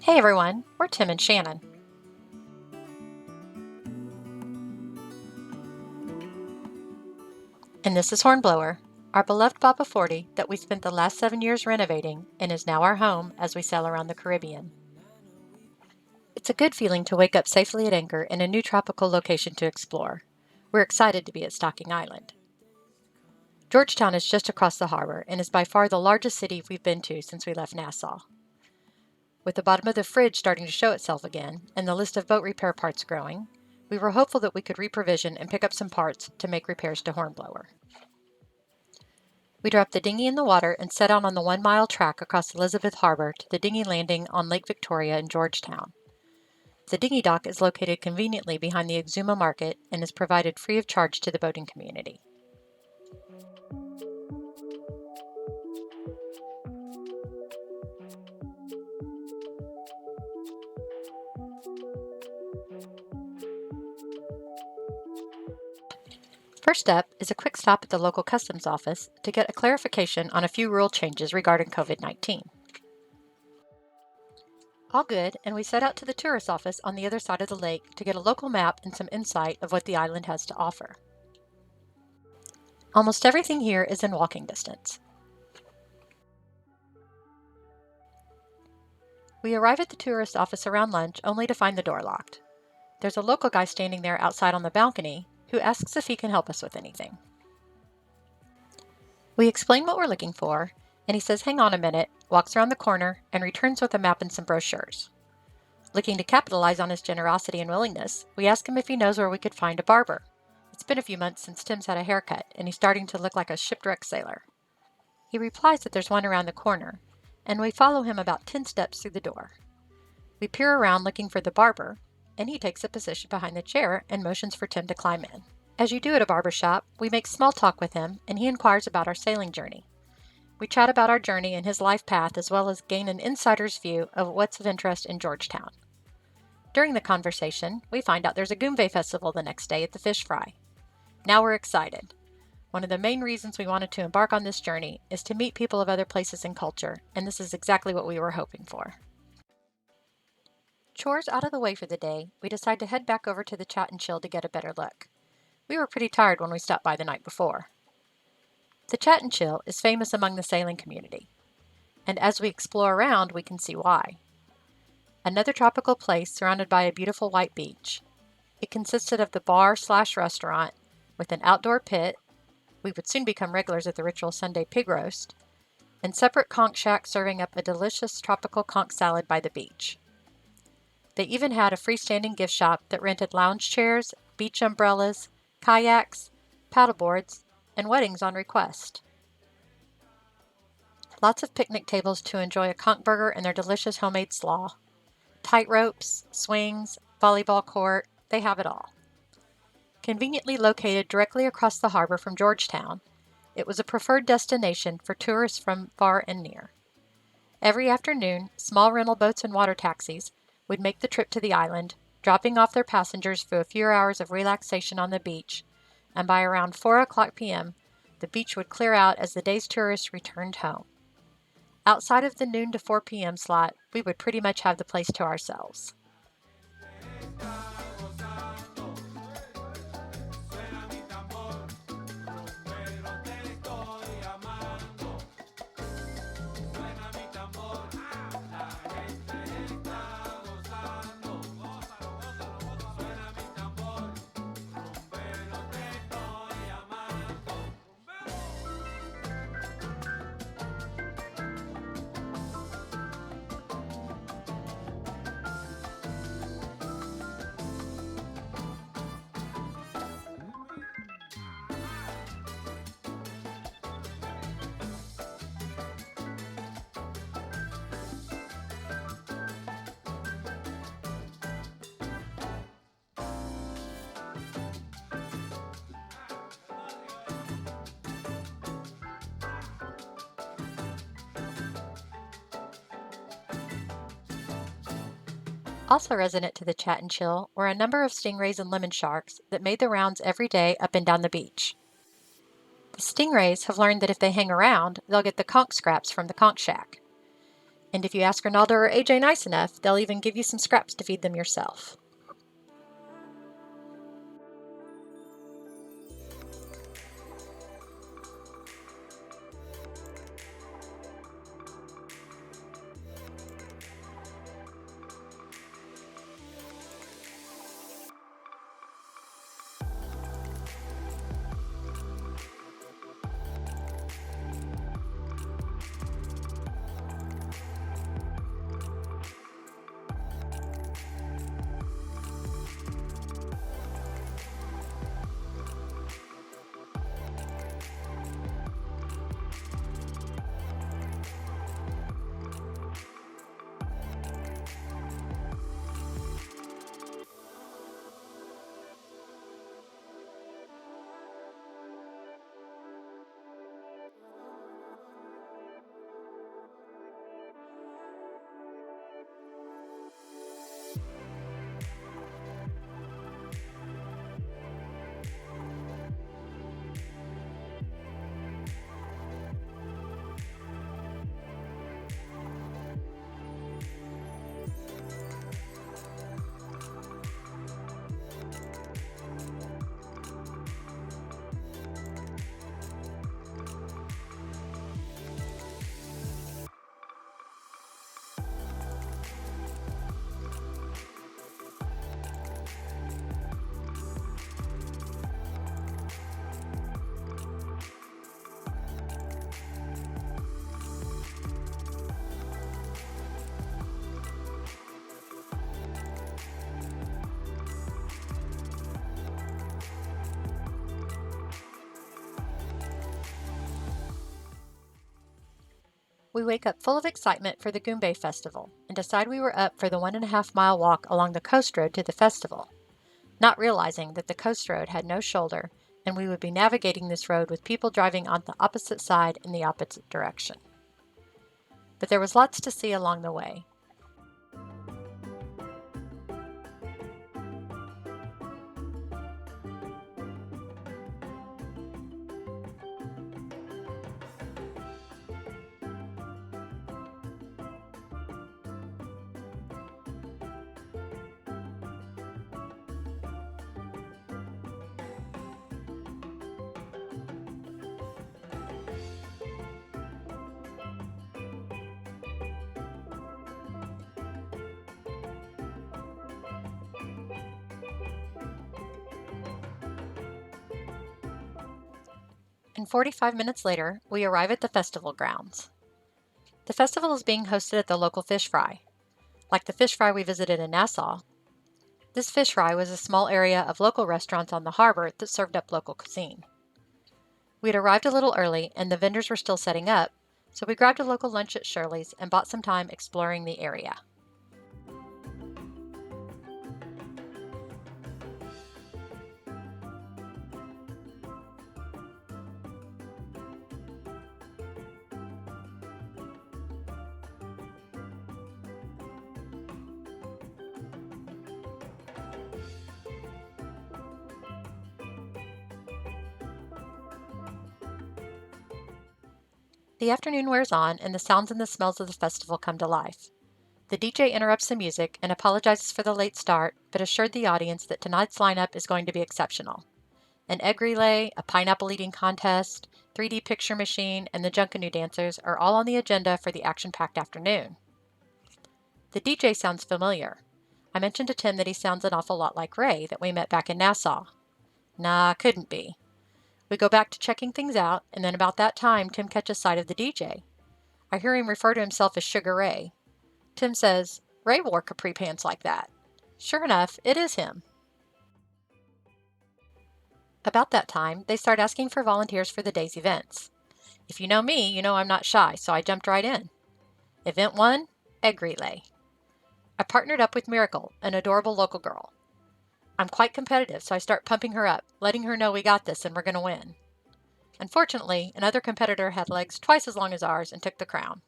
Hey everyone, we're Tim and Shannon. And this is Hornblower, our beloved Baba 40 that we spent the last 7 years renovating and is now our home as we sail around the Caribbean. It's a good feeling to wake up safely at anchor in a new tropical location to explore. We're excited to be at Stocking Island. Georgetown is just across the harbor and is by far the largest city we've been to since we left Nassau. With the bottom of the fridge starting to show itself again and the list of boat repair parts growing, we were hopeful that we could reprovision and pick up some parts to make repairs to Hornblower. We dropped the dinghy in the water and set out on the 1-mile track across Elizabeth Harbor to the dinghy landing on Lake Victoria in Georgetown. The dinghy dock is located conveniently behind the Exuma market and is provided free of charge to the boating community. First up is a quick stop at the local customs office to get a clarification on a few rule changes regarding COVID-19. All good, and we set out to the tourist office on the other side of the lake to get a local map and some insight of what the island has to offer. Almost everything here is in walking distance. We arrive at the tourist office around lunch only to find the door locked. There's a local guy standing there outside on the balcony who asks if he can help us with anything. We explain what we're looking for, and he says hang on a minute, walks around the corner, and returns with a map and some brochures. Looking to capitalize on his generosity and willingness, we ask him if he knows where we could find a barber. It's been a few months since Tim's had a haircut, and he's starting to look like a shipwrecked sailor. He replies that there's one around the corner, and we follow him about 10 steps through the door. We peer around looking for the barber, and he takes a position behind the chair and motions for Tim to climb in. As you do at a barber shop, we make small talk with him, and he inquires about our sailing journey. We chat about our journey and his life path, as well as gain an insider's view of what's of interest in Georgetown. During the conversation, we find out there's a Goombay Festival the next day at the Fish Fry. Now we're excited. One of the main reasons we wanted to embark on this journey is to meet people of other places and culture, and this is exactly what we were hoping for. Chores out of the way for the day, we decide to head back over to the Chat and Chill to get a better look. We were pretty tired when we stopped by the night before. The Chat and Chill is famous among the sailing community, and as we explore around, we can see why. Another tropical place surrounded by a beautiful white beach. It consisted of the bar/restaurant with an outdoor pit, we would soon become regulars at the Ritual Sunday pig roast, and separate conch shacks serving up a delicious tropical conch salad by the beach. They even had a freestanding gift shop that rented lounge chairs, beach umbrellas, kayaks, paddleboards, and weddings on request. Lots of picnic tables to enjoy a conch burger and their delicious homemade slaw. Tight ropes, swings, volleyball court, they have it all. Conveniently located directly across the harbor from Georgetown, it was a preferred destination for tourists from far and near. Every afternoon, small rental boats and water taxis would make the trip to the island, dropping off their passengers for a few hours of relaxation on the beach, and by around 4:00 p.m., the beach would clear out as the day's tourists returned home. Outside of the noon to 4 p.m. slot, we would pretty much have the place to ourselves. Also resident to the Chat and Chill were a number of stingrays and lemon sharks that made the rounds every day up and down the beach. The stingrays have learned that if they hang around, they'll get the conch scraps from the conch shack. And if you ask Ronaldo or AJ nice enough, they'll even give you some scraps to feed them yourself. We wake up full of excitement for the Goombay Festival and decide we were up for the 1.5 mile walk along the coast road to the festival, not realizing that the coast road had no shoulder and we would be navigating this road with people driving on the opposite side in the opposite direction. But there was lots to see along the way. And 45 minutes later, we arrive at the festival grounds. The festival is being hosted at the local fish fry. Like the fish fry we visited in Nassau, this fish fry was a small area of local restaurants on the harbor that served up local cuisine. We had arrived a little early and the vendors were still setting up, so we grabbed a local lunch at Shirley's and bought some time exploring the area. The afternoon wears on and the sounds and the smells of the festival come to life. The DJ interrupts the music and apologizes for the late start, but assured the audience that tonight's lineup is going to be exceptional. An egg relay, a pineapple eating contest, 3D picture machine, and the Junkanoo dancers are all on the agenda for the action-packed afternoon. The DJ sounds familiar. I mentioned to Tim that he sounds an awful lot like Ray that we met back in Nassau. Nah, couldn't be. We go back to checking things out, and then about that time, Tim catches sight of the DJ. I hear him refer to himself as Sugar Ray. Tim says, Ray wore capri pants like that. Sure enough, it is him. About that time, they start asking for volunteers for the day's events. If you know me, you know I'm not shy, so I jumped right in. Event 1, egg relay. I partnered up with Miracle, an adorable local girl. I'm quite competitive, so I start pumping her up, letting her know we got this and we're going to win. Unfortunately, another competitor had legs twice as long as ours and took the crown.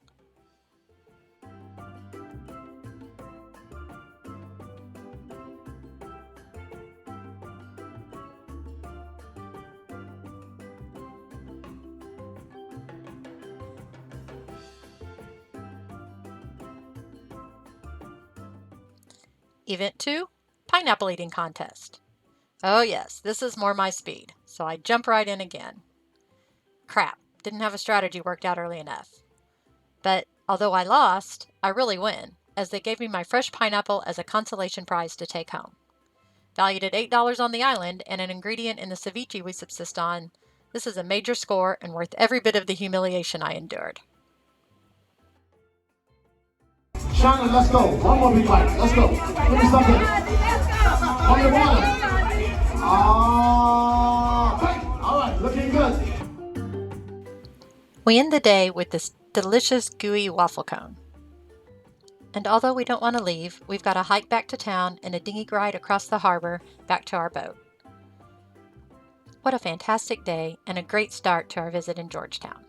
Event 2, pineapple eating contest. Oh yes, this is more my speed, so I jump right in again. Crap, didn't have a strategy worked out early enough. But although I lost, I really win, as they gave me my fresh pineapple as a consolation prize to take home. Valued at $8 on the island and an ingredient in the ceviche we subsist on, this is a major score and worth every bit of the humiliation I endured. Shannon, let's go. One more big bite. Let's go. Give me something. On the water. All right, looking good. We end the day with this delicious gooey waffle cone. And although we don't want to leave, we've got a hike back to town and a dinghy ride across the harbor back to our boat. What a fantastic day and a great start to our visit in Georgetown.